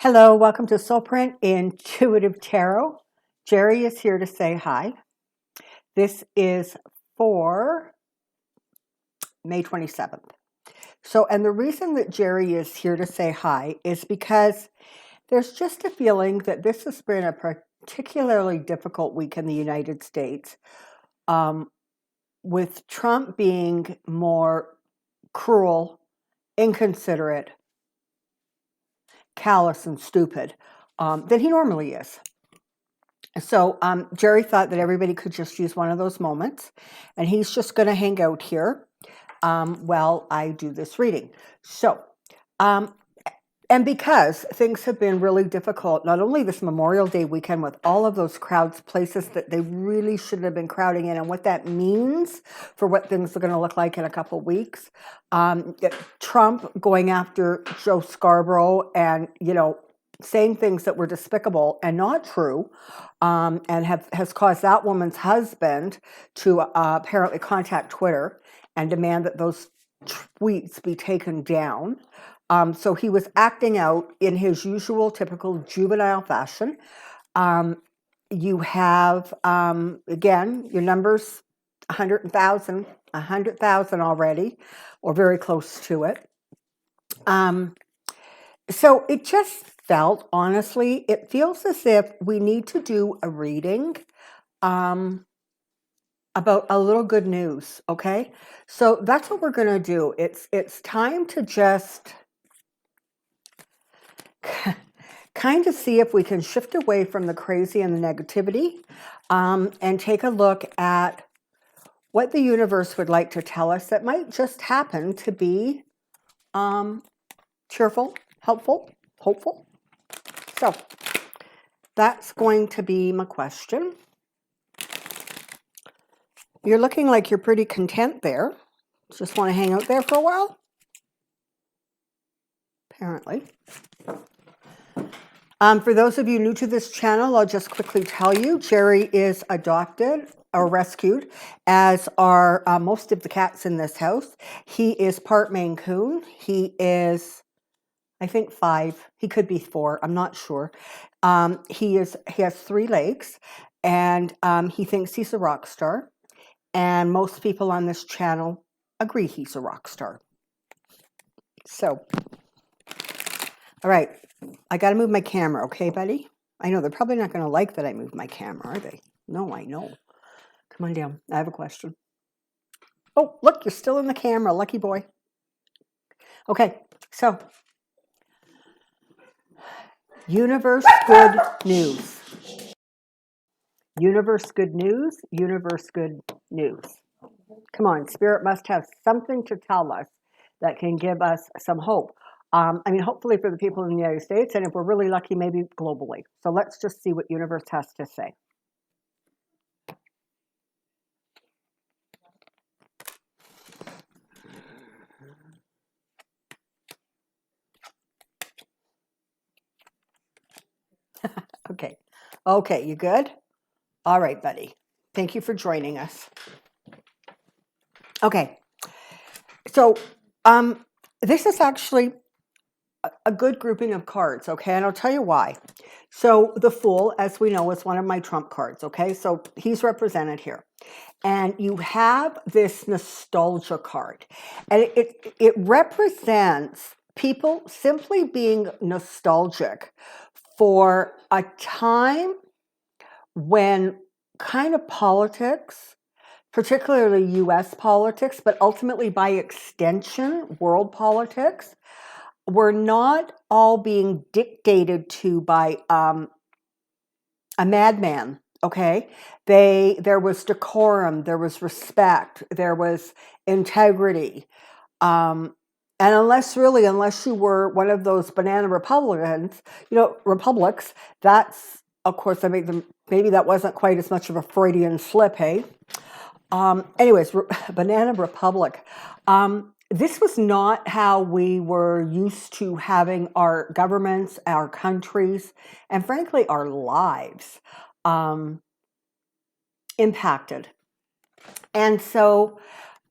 Hello, welcome to Soulprint Intuitive Tarot. Jerry is here to say hi. This is for May 27th. And the reason that Jerry is here to say hi is because there's just a feeling that this has been a particularly difficult week in the United States, with Trump being more cruel, inconsiderate, callous, and stupid than he normally is. So Jerry thought that everybody could just use one of those moments, and he's just going to hang out here while I do this reading. And because things have been really difficult, not only this Memorial Day weekend with all of those crowds, places that they really shouldn't have been crowding in, and what that means for what things are going to look like in a couple of weeks. Trump going after Joe Scarborough and, saying things that were despicable and not true, and has caused that woman's husband to apparently contact Twitter and demand that those tweets be taken down. So he was acting out in his usual typical juvenile fashion. You have, again, your numbers, 100,000 already, or very close to it. So it just felt, honestly, it feels as if we need to do a reading about a little good news, okay? So that's what we're going to do. It's time to just kind of see if we can shift away from the crazy and the negativity, and take a look at what the universe would like to tell us that might just happen to be cheerful, helpful, hopeful. So that's going to be my question. You're looking like you're pretty content there. Just want to hang out there for a while? Apparently. For those of you new to this channel, I'll just quickly tell you, Jerry is adopted or rescued, as are most of the cats in this house. He is part Maine Coon. He is, I think, 5. He could be 4. I'm not sure. He has 3 legs, and he thinks he's a rock star. And most people on this channel agree he's a rock star. So, all right. I got to move my camera, okay, buddy? I know they're probably not going to like that I moved my camera, are they? No, I know. Come on down. I have a question. Oh, look, you're still in the camera. Lucky boy. Okay, so universe good news. Universe good news. Universe good news. Come on, Spirit must have something to tell us that can give us some hope. Hopefully for the people in the United States, and if we're really lucky, maybe globally. So let's just see what universe has to say. Okay, you good? All right, buddy. Thank you for joining us. Okay, so this is actually a good grouping of cards, okay? And I'll tell you why. So the Fool, as we know, is one of my trump cards, okay? So he's represented here. And you have this nostalgia card. And it represents people simply being nostalgic for a time when kind of politics, particularly U.S. politics, but ultimately by extension, world politics, were not all being dictated to by a madman, okay? There was decorum, there was respect, there was integrity. And unless you were one of those banana Republicans, republics, that's, of course, maybe that wasn't quite as much of a Freudian slip, hey? Anyways, Banana Republic. This was not how we were used to having our governments, our countries, and frankly, our lives impacted. And so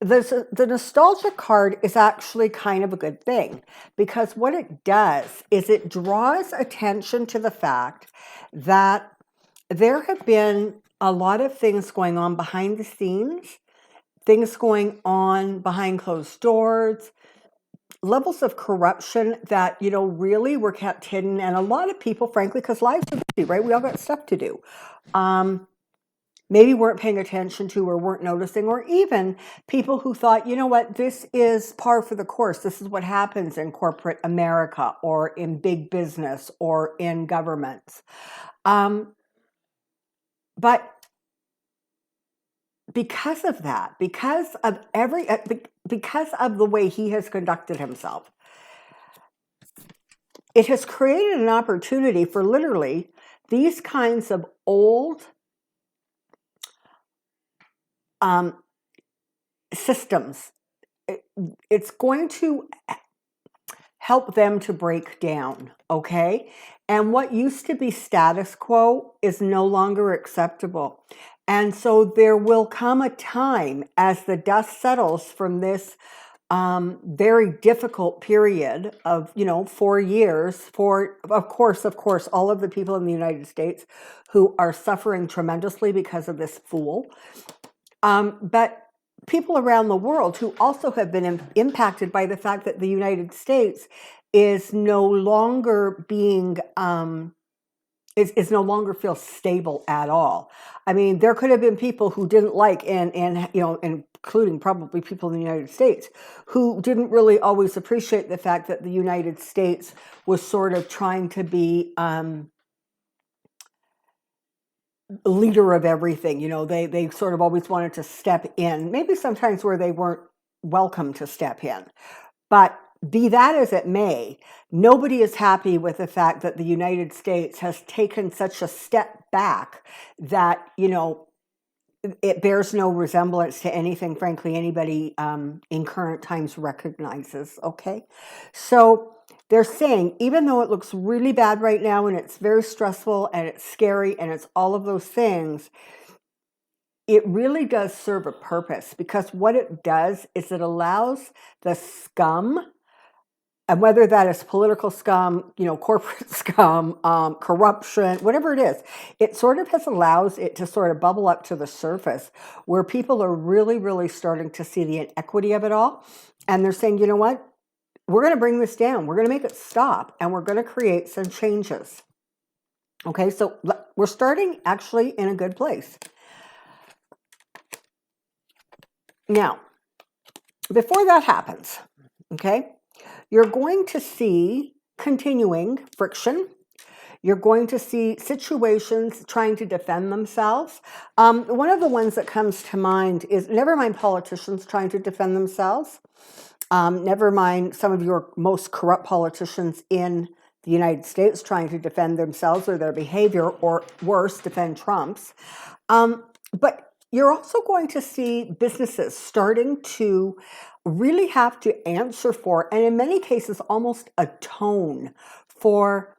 the nostalgia card is actually kind of a good thing, because what it does is it draws attention to the fact that there have been a lot of things going on behind the scenes, things going on behind closed doors, levels of corruption that, really were kept hidden. And a lot of people, frankly, because lives are busy, right? We all got stuff to do. Maybe weren't paying attention to or weren't noticing, or even people who thought, you know what, this is par for the course. This is what happens in corporate America or in big business or in governments. But because of that, because of the way he has conducted himself, it has created an opportunity for literally these kinds of old systems. It's going to help them to break down, okay? And what used to be status quo is no longer acceptable. And so there will come a time as the dust settles from this very difficult period of 4 years for of course all of the people in the United States who are suffering tremendously because of this fool, but people around the world who also have been impacted by the fact that the United States is no longer being is no longer feel stable at all. I mean, there could have been people who didn't like, and including probably people in the United States, who didn't really always appreciate the fact that the United States was sort of trying to be leader of everything. They sort of always wanted to step in, maybe sometimes where they weren't welcome to step in. But be that as it may, nobody is happy with the fact that the United States has taken such a step back that, it bears no resemblance to anything, frankly, anybody in current times recognizes, okay? So they're saying, even though it looks really bad right now and it's very stressful and it's scary and it's all of those things, it really does serve a purpose, because what it does is it allows the scum, and whether that is political scum, corporate scum, corruption, whatever it is, it sort of allows it to sort of bubble up to the surface, where people are really, really starting to see the inequity of it all. And they're saying, you know what? We're going to bring this down. We're going to make it stop, and we're going to create some changes. Okay, so we're starting actually in a good place. Now, before that happens, okay, you're going to see continuing friction. You're going to see situations trying to defend themselves. One of the ones that comes to mind is, never mind politicians trying to defend themselves. Never mind some of your most corrupt politicians in the United States trying to defend themselves or their behavior, or worse, defend Trump's. But you're also going to see businesses starting to really have to answer for, and in many cases almost atone for,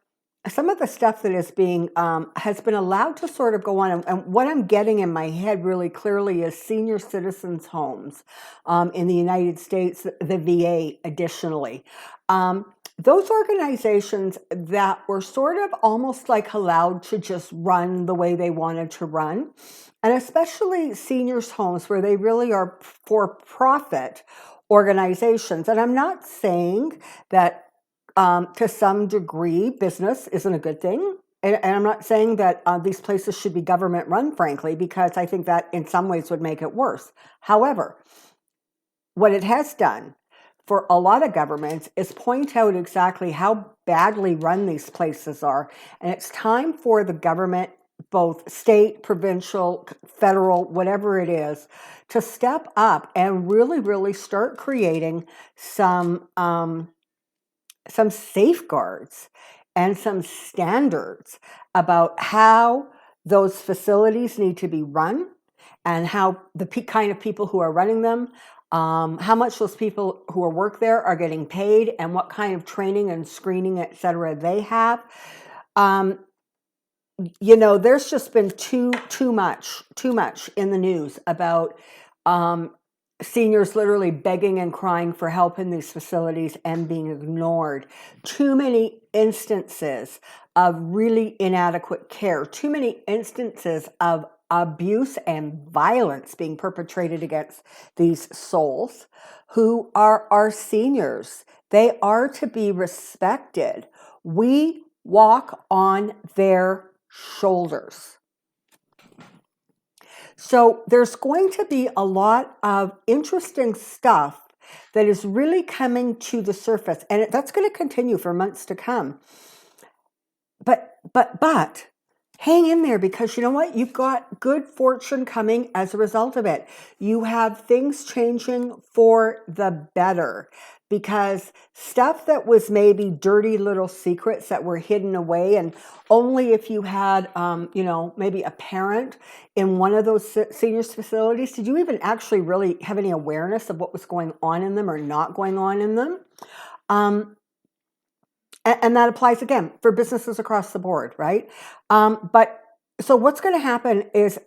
some of the stuff that is being has been allowed to sort of go on. And what I'm getting in my head really clearly is senior citizens' homes in the United States, the VA additionally. Those organizations that were sort of almost like allowed to just run the way they wanted to run, and especially seniors' homes where they really are for-profit organizations. And I'm not saying that to some degree business isn't a good thing. And I'm not saying that these places should be government run, frankly, because I think that in some ways would make it worse. However, what it has done for a lot of governments is point out exactly how badly run these places are. And it's time for the government, both state, provincial, federal, whatever it is, to step up and really, really start creating some safeguards and some standards about how those facilities need to be run, and how the kind of people who are running them, how much those people who work there are getting paid, and what kind of training and screening, et cetera, they have. There's just been too much in the news about seniors literally begging and crying for help in these facilities and being ignored. Too many instances of really inadequate care. Too many instances of abuse and violence being perpetrated against these souls who are our seniors. They are to be respected. We walk on their shoulders. So there's going to be a lot of interesting stuff that is really coming to the surface, and that's going to continue for months to come. But hang in there, because you know what? You've got good fortune coming as a result of it. You have things changing for the better, because stuff that was maybe dirty little secrets that were hidden away, and only if you had, maybe a parent in one of those seniors facilities, did you even actually really have any awareness of what was going on in them or not going on in them? And that applies again for businesses across the board, right? But so what's going to happen is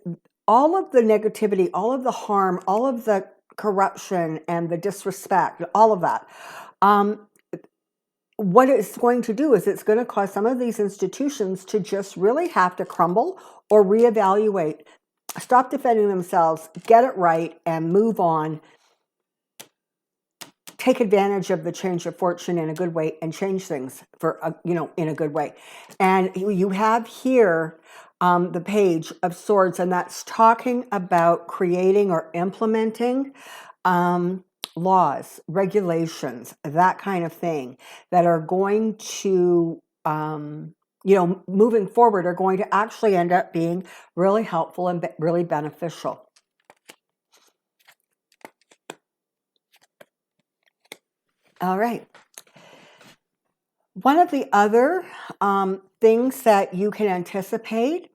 all of the negativity, all of the harm, all of the corruption and the disrespect, all of that. What it's going to do is it's going to cause some of these institutions to just really have to crumble or reevaluate, stop defending themselves, get it right, and move on. Take advantage of the change of fortune in a good way and change things in a good way. And you have here the Page of Swords, and that's talking about creating or implementing laws, regulations, that kind of thing, that are going to, moving forward, are going to actually end up being really helpful and really beneficial. All right. One of the other things that you can anticipate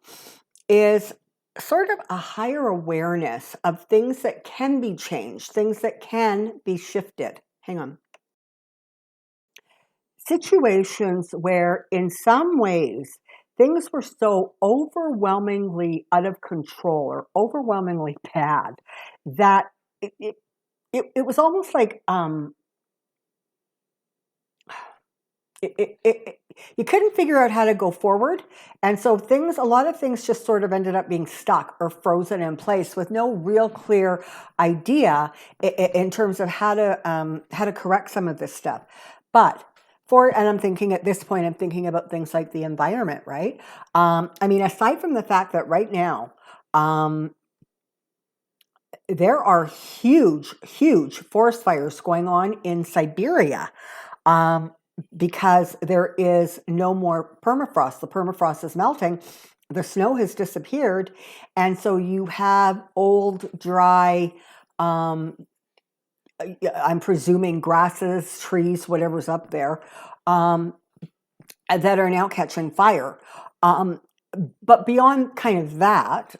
is sort of a higher awareness of things that can be changed, things that can be shifted. Hang on. Situations where, in some ways, things were so overwhelmingly out of control or overwhelmingly bad that it was almost like you couldn't figure out how to go forward. And so a lot of things just sort of ended up being stuck or frozen in place with no real clear idea in terms of how to correct some of this stuff. But and I'm thinking at this point, I'm thinking about things like the environment, right? Aside from the fact that right now, there are huge, huge forest fires going on in Siberia. Because there is no more permafrost. The permafrost is melting. The snow has disappeared. And so you have old, dry, I'm presuming grasses, trees, whatever's up there, that are now catching fire. But beyond kind of that,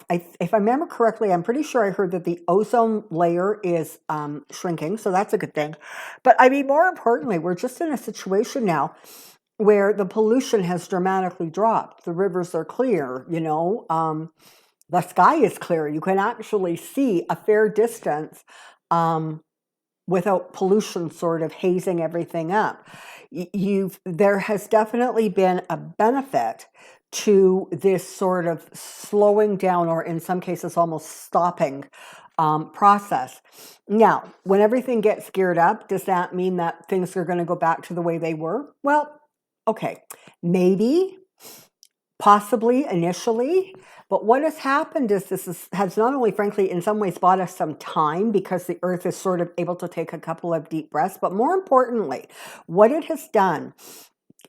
if I remember correctly, I'm pretty sure I heard that the ozone layer is shrinking, so that's a good thing. But more importantly, we're just in a situation now where the pollution has dramatically dropped. The rivers are clear, the sky is clear. You can actually see a fair distance without pollution sort of hazing everything up. There has definitely been a benefit to this sort of slowing down, or in some cases almost stopping process. Now, when everything gets geared up, does that mean that things are going to go back to the way they were? Well, okay, maybe, possibly initially. But what has happened is has not only, frankly, in some ways bought us some time, because the earth is sort of able to take a couple of deep breaths. But more importantly, what it has done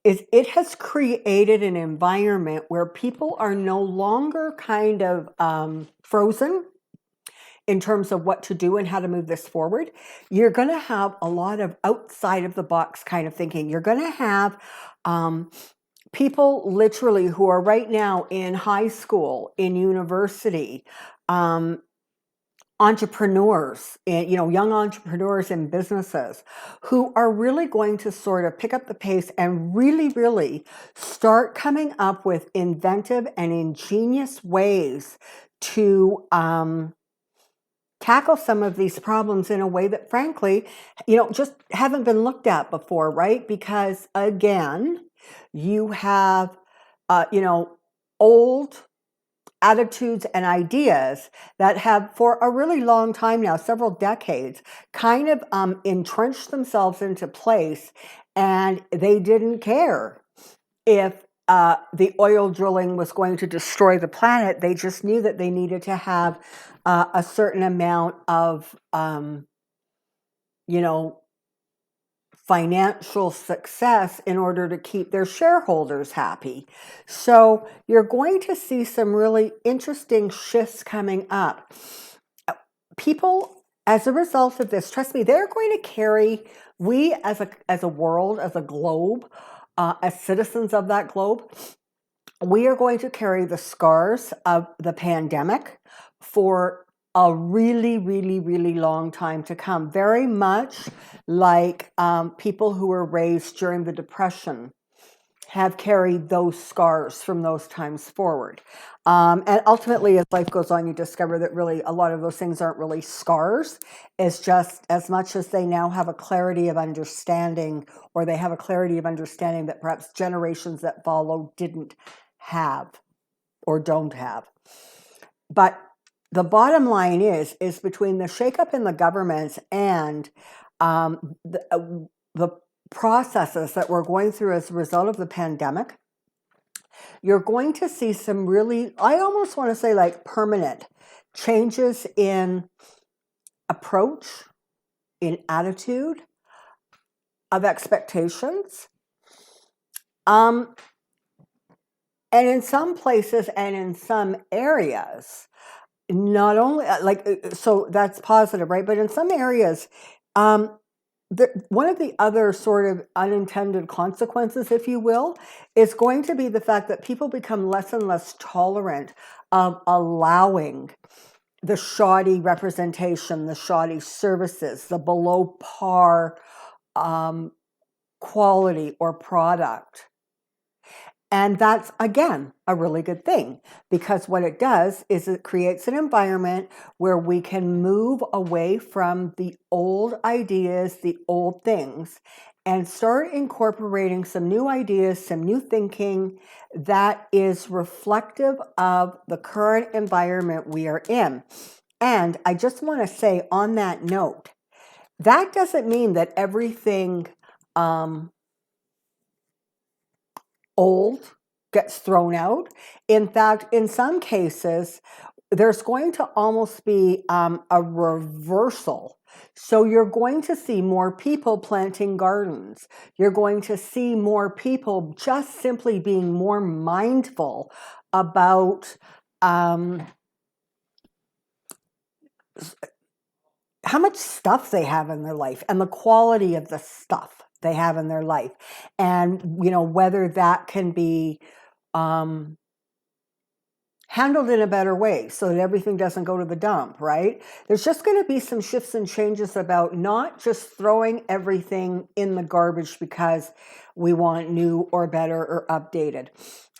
is it has created an environment where people are no longer kind of frozen in terms of what to do and how to move this forward. You're going to have a lot of outside of the box kind of thinking. You're going to have people literally who are right now in high school, in university, entrepreneurs, young entrepreneurs and businesses who are really going to sort of pick up the pace and really, really start coming up with inventive and ingenious ways to tackle some of these problems in a way that, frankly, just haven't been looked at before, right? Because again, you have, old attitudes and ideas that have, for a really long time now, several decades, kind of entrenched themselves into place, and they didn't care if the oil drilling was going to destroy the planet. They just knew that they needed to have a certain amount of, financial success in order to keep their shareholders happy. So you're going to see some really interesting shifts coming up. People, as a result of this, trust me, they're going to carry, we as a world, as a globe, as citizens of that globe, we are going to carry the scars of the pandemic for a really, really, really long time to come. Very much like people who were raised during the Depression have carried those scars from those times forward. And ultimately, as life goes on, you discover that really a lot of those things aren't really scars. It's just as much as they now have a clarity of understanding, or they have a clarity of understanding that perhaps generations that follow didn't have or don't have. But the bottom line is between the shakeup in the governments and the processes that we're going through as a result of the pandemic, you're going to see some really, I almost want to say like permanent changes in approach, in attitude, of expectations. And in some places and in some areas, not only so that's positive, right? But in some areas, one of the other sort of unintended consequences, if you will, is going to be the fact that people become less and less tolerant of allowing the shoddy representation, the shoddy services, the below par quality or product. And that's, again, a really good thing, because what it does is it creates an environment where we can move away from the old ideas, the old things, and start incorporating some new ideas, some new thinking that is reflective of the current environment we are in. And I just want to say on that note, that doesn't mean that everything old gets thrown out. In fact, in some cases, there's going to almost be a reversal. So you're going to see more people planting gardens. You're going to see more people just simply being more mindful about how much stuff they have in their life and the quality of the stuff they have in their life, and whether that can be handled in a better way so that everything doesn't go to the dump, right? There's just going to be some shifts and changes about not just throwing everything in the garbage because we want new or better or updated.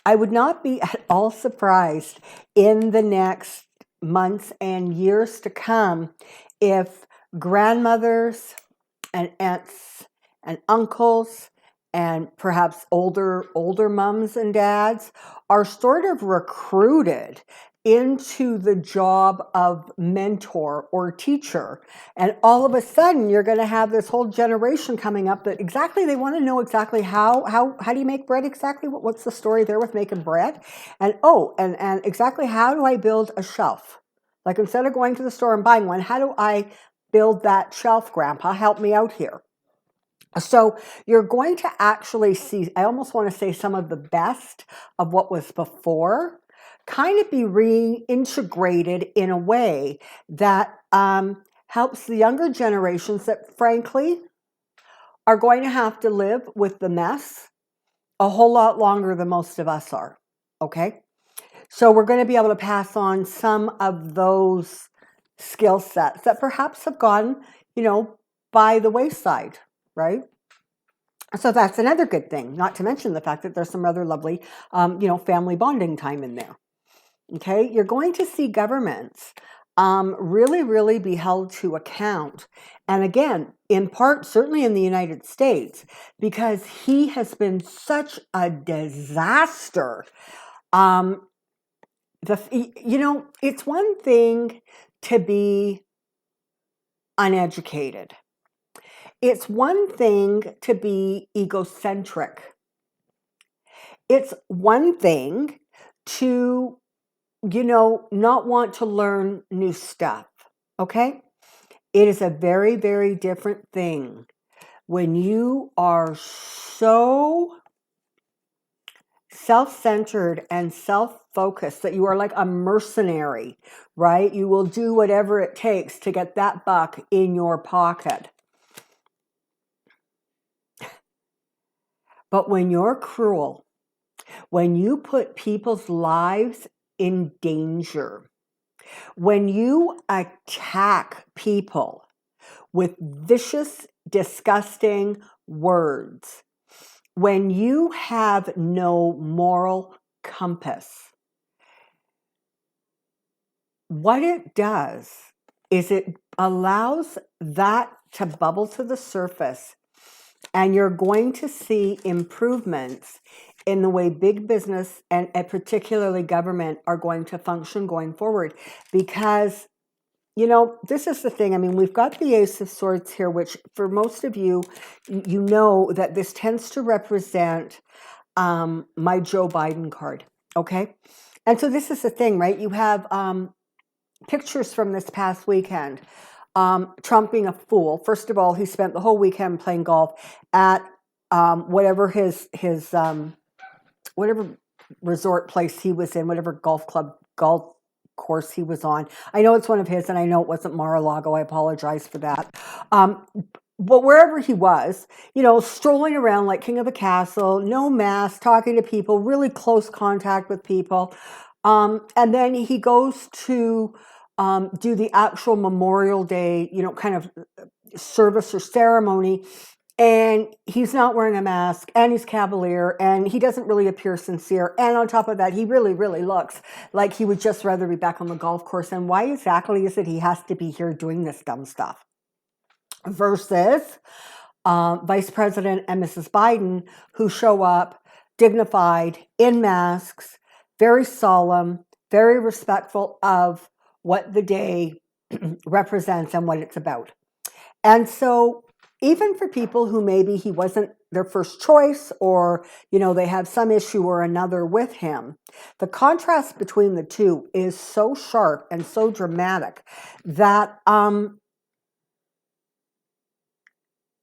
I would not be at all surprised in the next months and years to come if grandmothers and aunts and uncles and perhaps older mums and dads are sort of recruited into the job of mentor or teacher. And all of a sudden you're going to have this whole generation coming up that they want to know exactly how do you make bread, exactly what's the story there with making bread, and and exactly how do I build a shelf? Like, instead of going to the store and buying one, how do I build that shelf, Grandpa? Help me out here. So you're going to actually see, I almost want to say, some of the best of what was before kind of be reintegrated in a way that helps the younger generations that, frankly, are going to have to live with the mess a whole lot longer than most of us are, okay? So we're going to be able to pass on some of those skill sets that perhaps have gone, by the wayside, right? So that's another good thing, not to mention the fact that there's some rather lovely, family bonding time in there. Okay, you're going to see governments really, really be held to account. And again, in part, certainly in the United States, because he has been such a disaster. It's one thing to be uneducated. It's one thing to be egocentric. It's one thing to, not want to learn new stuff. Okay? It is a very, very different thing when you are so self-centered and self-focused that you are like a mercenary, right? You will do whatever it takes to get that buck in your pocket. But when you're cruel, when you put people's lives in danger, when you attack people with vicious, disgusting words, when you have no moral compass, what it does is it allows that to bubble to the surface, and you're going to see improvements in the way big business and particularly government are going to function going forward. Because, this is the thing. I mean, we've got the Ace of Swords here, which for most of you, you know that this tends to represent my Joe Biden card. Okay. And so this is the thing, right? You have pictures from this past weekend. Trump being a fool. First of all, he spent the whole weekend playing golf at whatever his whatever resort place he was in, whatever golf course he was on. I know it's one of his, and I know it wasn't Mar-a-Lago. I apologize for that. But wherever he was, strolling around like king of the castle, no mask, talking to people, really close contact with people. And then he goes to do the actual Memorial Day, kind of service or ceremony. And he's not wearing a mask, and he's cavalier, and he doesn't really appear sincere. And on top of that, he really, really looks like he would just rather be back on the golf course. And why exactly is it he has to be here doing this dumb stuff? Versus Vice President and Mrs. Biden, who show up dignified, in masks, very solemn, very respectful of what the day represents and what it's about. And so even for people who maybe he wasn't their first choice, or, they have some issue or another with him, the contrast between the two is so sharp and so dramatic that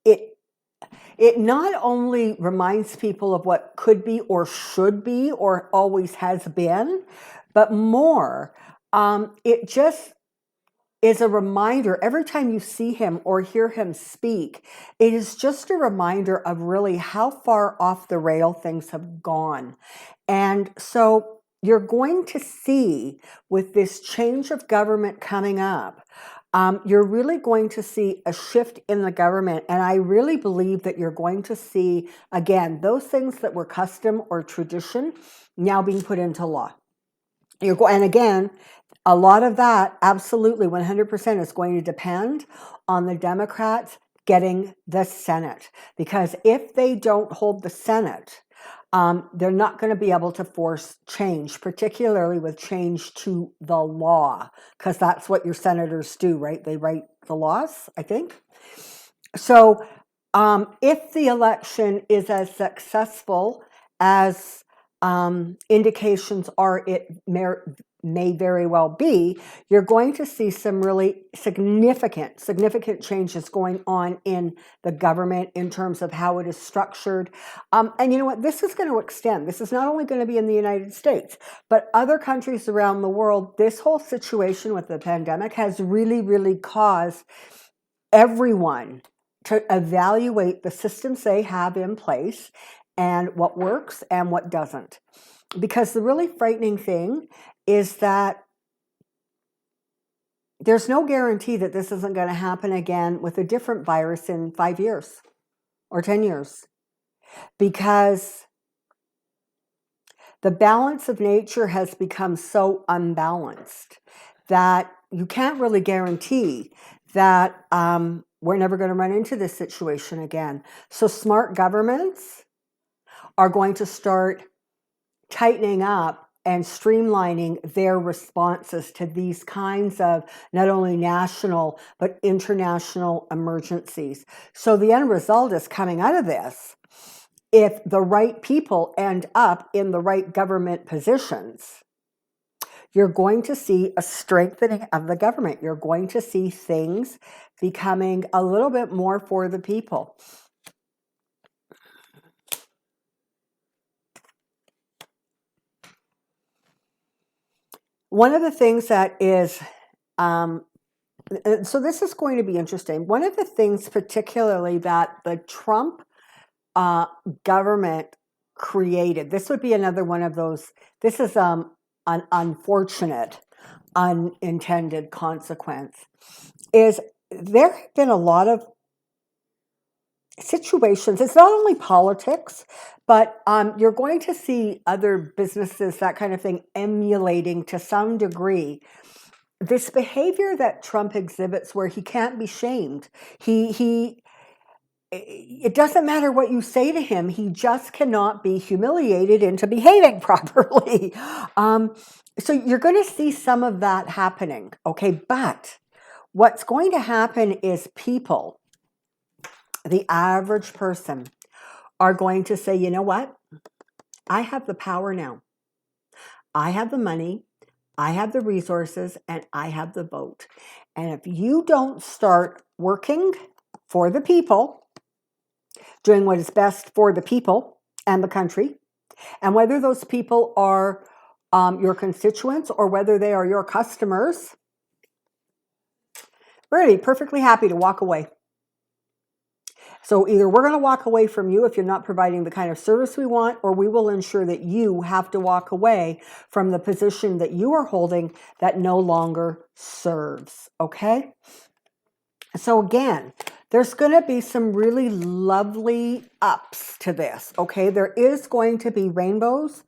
it not only reminds people of what could be or should be or always has been, but more, it just is a reminder. Every time you see him or hear him speak, it is just a reminder of really how far off the rail things have gone. And so you're going to see, with this change of government coming up, you're really going to see a shift in the government. And I really believe that you're going to see, again, those things that were custom or tradition now being put into law. And again, a lot of that, absolutely 100%, is going to depend on the Democrats getting the Senate. Because if they don't hold the Senate, they're not going to be able to force change, particularly with change to the law, because that's what your senators do, right? They write the laws, I think. So if the election is as successful as indications are it may very well be, you're going to see some really significant changes going on in the government in terms of how it is structured. And you know what? This is going to extend. This is not only going to be in the United States, but other countries around the world. This whole situation with the pandemic has really, really caused everyone to evaluate the systems they have in place and what works and what doesn't. Because the really frightening thing is that there's no guarantee that this isn't going to happen again with a different virus in 5 years or 10 years. Because the balance of nature has become so unbalanced that you can't really guarantee that we're never going to run into this situation again. So smart governments are going to start tightening up and streamlining their responses to these kinds of not only national but international emergencies. So the end result is coming out of this. If the right people end up in the right government positions, you're going to see a strengthening of the government. You're going to see things becoming a little bit more for the people. One of the things that is, so this is going to be interesting. One of the things particularly that the Trump government created, this would be another one of those, this is an unfortunate, unintended consequence, is there have been a lot of situations. It's not only politics, but you're going to see other businesses, that kind of thing, emulating to some degree this behavior that Trump exhibits, where he can't be shamed. It doesn't matter what you say to him. He just cannot be humiliated into behaving properly. So you're going to see some of that happening. Okay, but what's going to happen is people, the average person, are going to say, you know what? I have the power now. I have the money, I have the resources, and I have the vote. And if you don't start working for the people, doing what is best for the people and the country, and whether those people are your constituents or whether they are your customers, we're going to be perfectly happy to walk away. So either we're going to walk away from you if you're not providing the kind of service we want, or we will ensure that you have to walk away from the position that you are holding that no longer serves. Okay? So again, there's going to be some really lovely ups to this. Okay? There is going to be rainbows.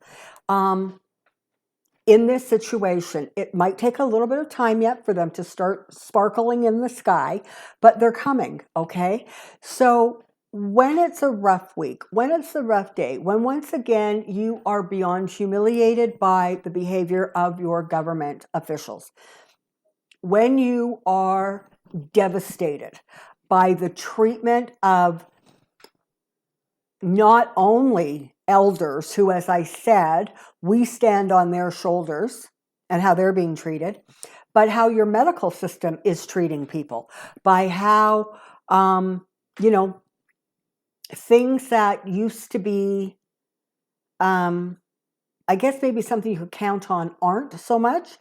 In this situation, it might take a little bit of time yet for them to start sparkling in the sky, but they're coming, okay? So when it's a rough week, when it's a rough day, when once again you are beyond humiliated by the behavior of your government officials, when you are devastated by the treatment of not only elders who, as I said, we stand on their shoulders and how they're being treated, but how your medical system is treating people, by how, things that used to be, I guess maybe something you could count on aren't so much.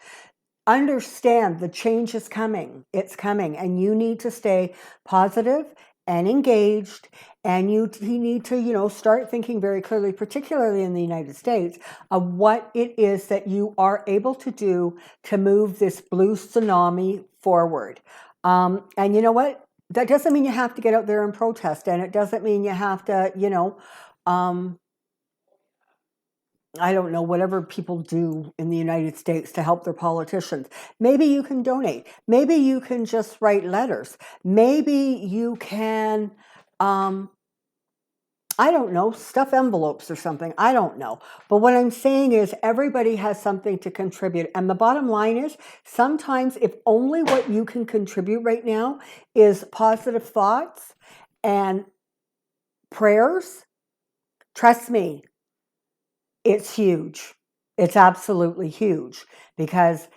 Understand the change is coming. It's coming, and you need to stay positive and engaged, and you need to, start thinking very clearly, particularly in the United States, of what it is that you are able to do to move this blue tsunami forward. And you know what? That doesn't mean you have to get out there and protest, and it doesn't mean you have to, I don't know, whatever people do in the United States to help their politicians. Maybe you can donate. Maybe you can just write letters. Maybe you can, I don't know, stuff envelopes or something. I don't know. But what I'm saying is everybody has something to contribute. And the bottom line is sometimes if only what you can contribute right now is positive thoughts and prayers, trust me, it's huge. It's absolutely huge, because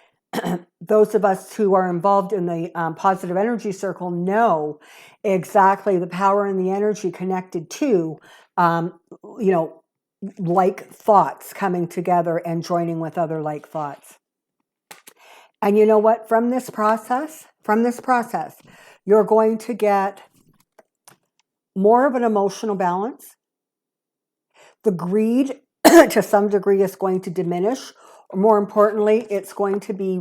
those of us who are involved in the positive energy circle know exactly the power and the energy connected to, like thoughts coming together and joining with other like thoughts. And you know what? From this process, you're going to get more of an emotional balance. The greed to some degree is going to diminish. Or more importantly, it's going to be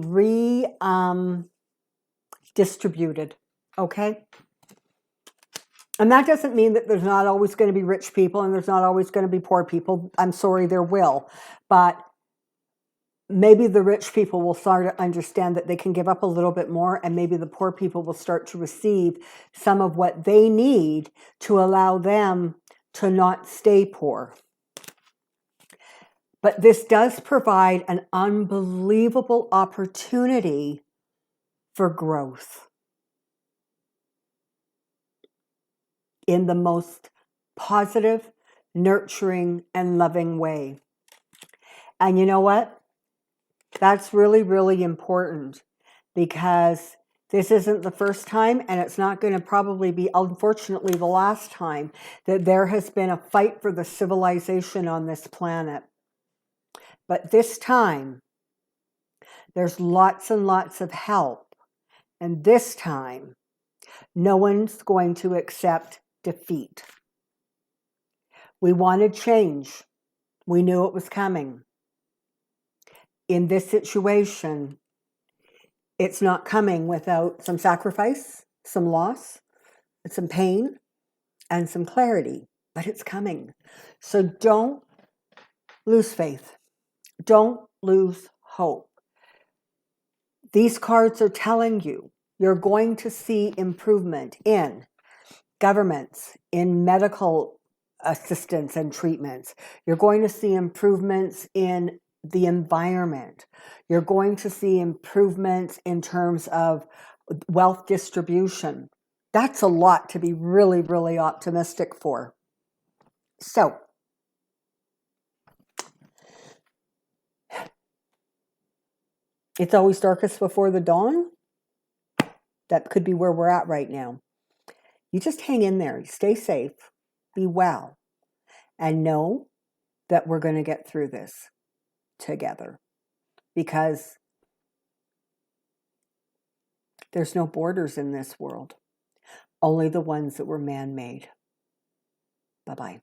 distributed. Okay? And that doesn't mean that there's not always going to be rich people and there's not always going to be poor people. I'm sorry, there will. But maybe the rich people will start to understand that they can give up a little bit more, and maybe the poor people will start to receive some of what they need to allow them to not stay poor. But this does provide an unbelievable opportunity for growth in the most positive, nurturing, and loving way. And you know what? That's really, really important, because this isn't the first time, and it's not going to probably be, unfortunately, the last time that there has been a fight for the civilization on this planet. But this time, there's lots and lots of help. And this time, no one's going to accept defeat. We wanted change. We knew it was coming. In this situation, it's not coming without some sacrifice, some loss, some pain, and some clarity, but it's coming. So don't lose faith. Don't lose hope. These cards are telling you you're going to see improvement in governments, in medical assistance and treatments. You're going to see improvements in the environment. You're going to see improvements in terms of wealth distribution. That's a lot to be really, really optimistic for. So, it's always darkest before the dawn. That could be where we're at right now. You just hang in there, stay safe, be well, and know that we're going to get through this together, because there's no borders in this world, only the ones that were man-made. Bye-bye.